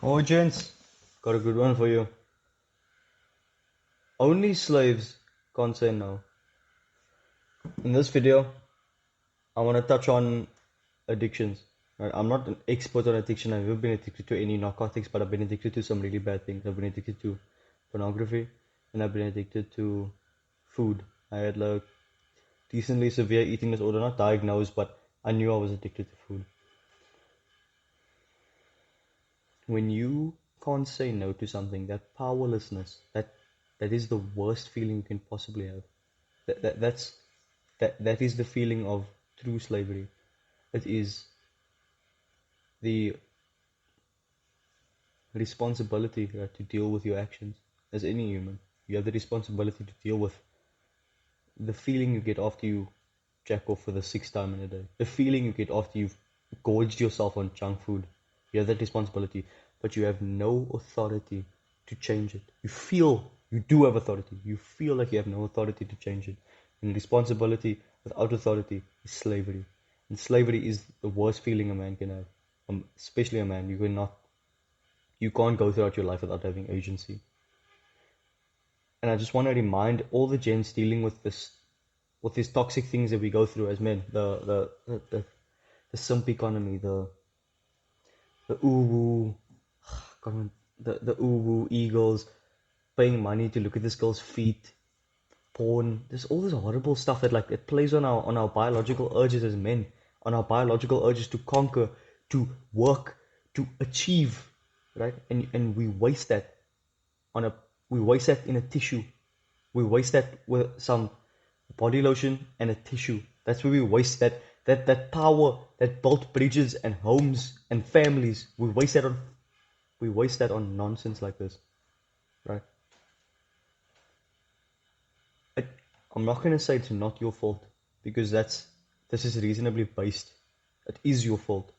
Oh, gents, got a good one for you. Only slaves can't say no. In this video, I want to touch on addictions. Right? I'm not an expert on addiction. I've never been addicted to any narcotics, but I've been addicted to some really bad things. I've been addicted to pornography, and I've been addicted to food. I had like decently severe eating disorder, not diagnosed, but I knew I was addicted to food. When you can't say no to something, that powerlessness, that is the worst feeling you can possibly have. That is the feeling of true slavery. It is the responsibility, right, to deal with your actions as any human. You have the responsibility to deal with the feeling you get after you jack off for the sixth time in a day. The feeling you get after you've gorged yourself on junk food. You have that responsibility, but you have no authority to change it. You do have authority. You feel like you have no authority to change it. And responsibility without authority is slavery. And slavery is the worst feeling a man can have. Especially a man. You can't go throughout your life without having agency. And I just want to remind all the gents dealing with these toxic things that we go through as men, the simp economy, the uwu, the uwu eagles, paying money to look at this girl's feet, porn. There's all this horrible stuff that like it plays on our biological urges as men, on our biological urges to conquer, to work, to achieve, right? And we waste that on a we waste that in a tissue. We waste that with some body lotion and a tissue. That's where we waste that power that built bridges and homes and families. We waste that on nonsense like this, right? I, I'm not gonna say it's not your fault because this is reasonably based. It is your fault,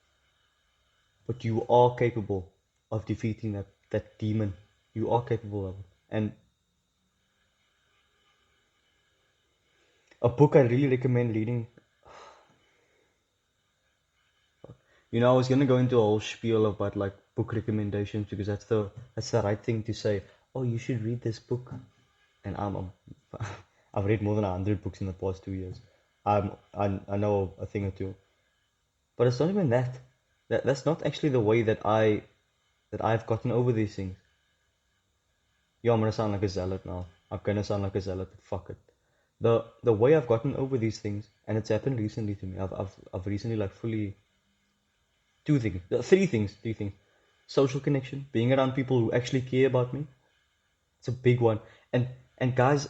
but you are capable of defeating that demon. You are capable of it. And a book I really recommend reading. I was gonna go into a whole spiel about like book recommendations because that's the right thing to say. Oh, you should read this book, and I've read more than 100 books in the past 2 years. I know a thing or two, but it's not even that. That's not actually the way that I've gotten over these things. Yeah, I'm gonna sound like a zealot now. I'm gonna sound like a zealot. Fuck it. The way I've gotten over these things, and it's happened recently to me. I've recently like fully three things. Social connection, being around people who actually care about me. It's a big one. And guys,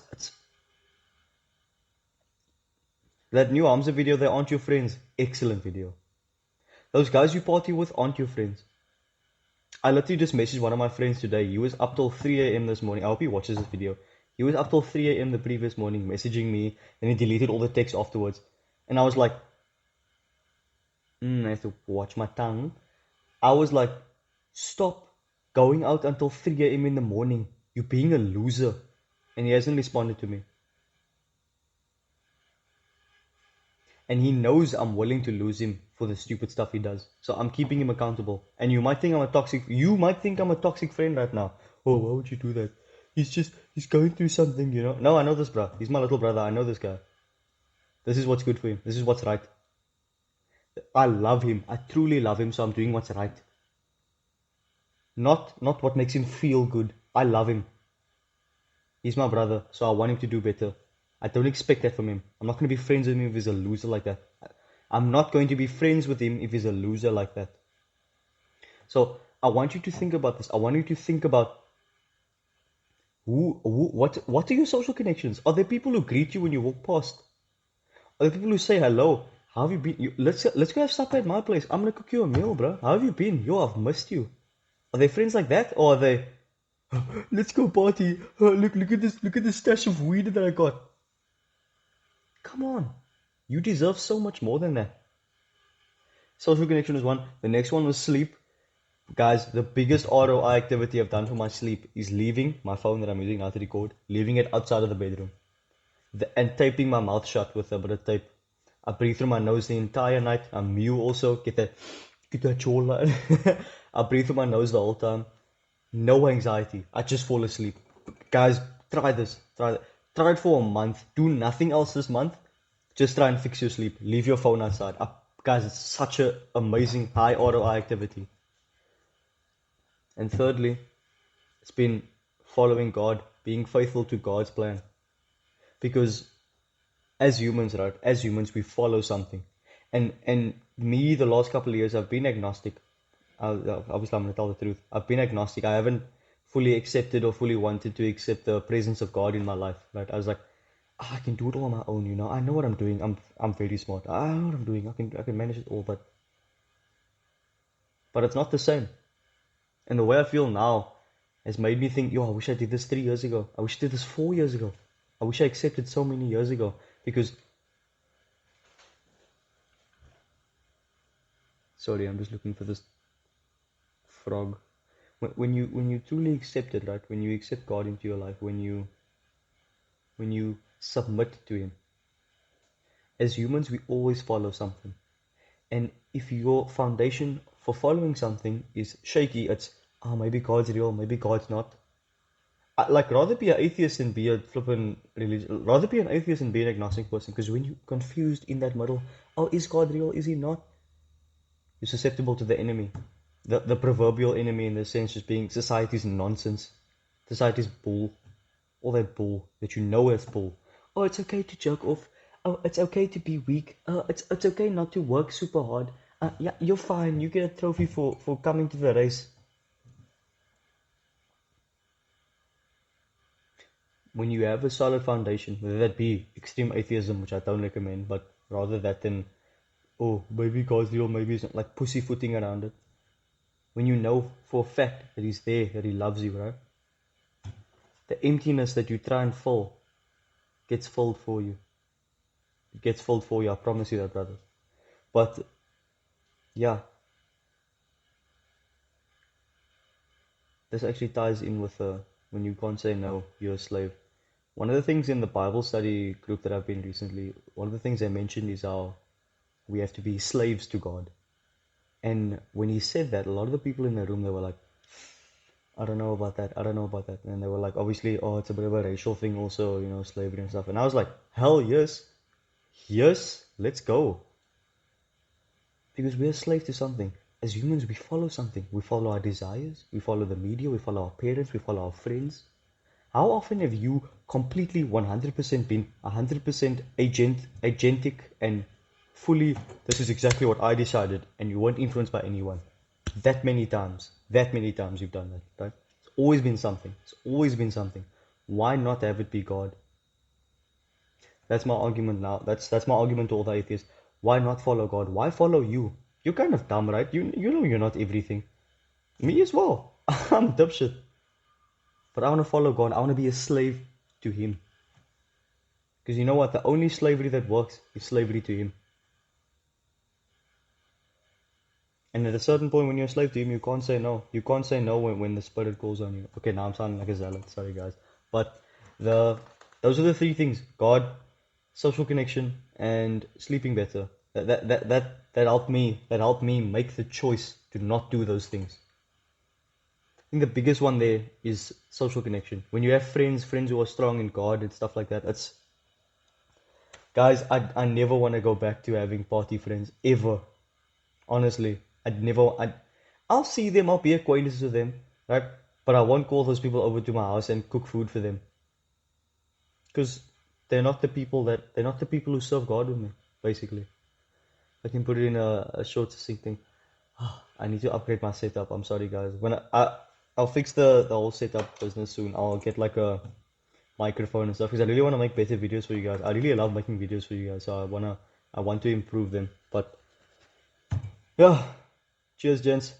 that new Hamza video, they aren't your friends. Excellent video. Those guys you party with aren't your friends. I literally just messaged one of my friends today. He was up till 3 a.m. this morning. I hope he watches this video. He was up till 3 a.m. the previous morning messaging me, and he deleted all the text afterwards. And I was like, I have to watch my tongue. I was like, stop going out until 3 a.m. in the morning. You're being a loser. And he hasn't responded to me. And he knows I'm willing to lose him for the stupid stuff he does. So I'm keeping him accountable. And you might think I'm a toxic friend right now. Oh, why would you do that? He's going through something, you know. No, I know this, bro. He's my little brother. I know this guy. This is what's good for him. This is what's right. I love him. I truly love him, so I'm doing what's right. Not what makes him feel good. I love him. He's my brother, so I want him to do better. I don't expect that from him. I'm not going to be friends with him if he's a loser like that. I'm not going to be friends with him if he's a loser like that. So I want you to think about this. I want you to think about what are your social connections? Are there people who greet you when you walk past? Are there people who say hello? How have you been? Let's go have supper at my place. I'm gonna cook you a meal, bro. How have you been? Yo, I've missed you. Are they friends like that, or are they? Let's go party. Look at this. Look at this stash of weed that I got. Come on. You deserve so much more than that. Social connection is one. The next one was sleep. Guys, the biggest ROI activity I've done for my sleep is leaving my phone that I'm using now to record, leaving it outside of the bedroom. And taping my mouth shut with a bit of tape. I breathe through my nose the entire night. I mew also, get that Get that jawline. I breathe through my nose the whole time. No anxiety. I just fall asleep. Guys, try this. Try it for a month. Do nothing else this month. Just try and fix your sleep. Leave your phone outside. Guys, it's such an amazing high ROI activity. And thirdly, it's been following God, being faithful to God's plan. Because as humans, right? As humans, we follow something. And me, the last couple of years, I've been agnostic. Obviously, I'm gonna tell the truth. I've been agnostic. I haven't fully accepted or fully wanted to accept the presence of God in my life. Right? I was like, I can do it all on my own. You know, I know what I'm doing. I'm very smart. I know what I'm doing. I can manage it all. But it's not the same. And the way I feel now has made me think, yo, I wish I did this 3 years ago. I wish I did this 4 years ago. I wish I accepted so many years ago. Because, sorry, I'm just looking for this frog. When you truly accept it, right? When you accept God into your life, when you submit to Him, as humans, we always follow something. And if your foundation for following something is shaky, it's, maybe God's real, maybe God's not. Like, rather be an atheist and be a flippin' religion. Rather be an atheist and be an agnostic person. Because when you're confused in that middle, is God real? Is He not? You're susceptible to the enemy. The proverbial enemy, in the sense, just being society's nonsense. Society's bull. All that bull that you know is bull. Oh, it's okay to jerk off. Oh, it's okay to be weak. It's okay not to work super hard. Yeah, you're fine. You get a trophy for coming to the race. When you have a solid foundation, whether that be extreme atheism, which I don't recommend, but rather that than, maybe God's real, maybe it's not, like pussyfooting around it. When you know for a fact that He's there, that He loves you, right? The emptiness that you try and fill gets filled for you. It gets filled for you, I promise you that, brother. But, yeah, this actually ties in with when you can't say no, you're a slave. One of the things in the Bible study group that I've been recently, one of the things I mentioned is how we have to be slaves to God. And when he said that, a lot of the people in the room, they were like, I don't know about that. I don't know about that. And they were like, obviously, it's a bit of a racial thing also, slavery and stuff. And I was like, hell yes. Yes, let's go. Because we're slaves to something. As humans, we follow something. We follow our desires. We follow the media. We follow our parents. We follow our friends. How often have you completely 100% been 100% agentic and fully, this is exactly what I decided, and you weren't influenced by anyone? That many times you've done that, right? It's always been something. It's always been something. Why not have it be God? That's my argument now. That's my argument to all the atheists. Why not follow God? Why follow you? You're kind of dumb, right? You know you're not everything. Me as well. I'm dipshit. But I want to follow God. I want to be a slave to Him. Because you know what? The only slavery that works is slavery to Him. And at a certain point, when you're a slave to Him, you can't say no. You can't say no when the Spirit calls on you. Okay, now I'm sounding like a zealot. Sorry, guys. But those are the three things: God, social connection, and sleeping better. That helped me. That helped me make the choice to not do those things. I think the biggest one there is social connection. When you have friends who are strong in God and stuff like that, guys, I never want to go back to having party friends ever. Honestly, I'll see them, I'll be acquaintances with them, right? But I won't call those people over to my house and cook food for them. Because they're not the people who serve God with me, basically. I can put it in a short, succinct thing. I need to upgrade my setup. I'm sorry, guys. When I'll fix the whole setup business soon. I'll get like a microphone and stuff because I really want to make better videos for you guys. I really love making videos for you guys, so I want to improve them. But yeah, cheers, gents.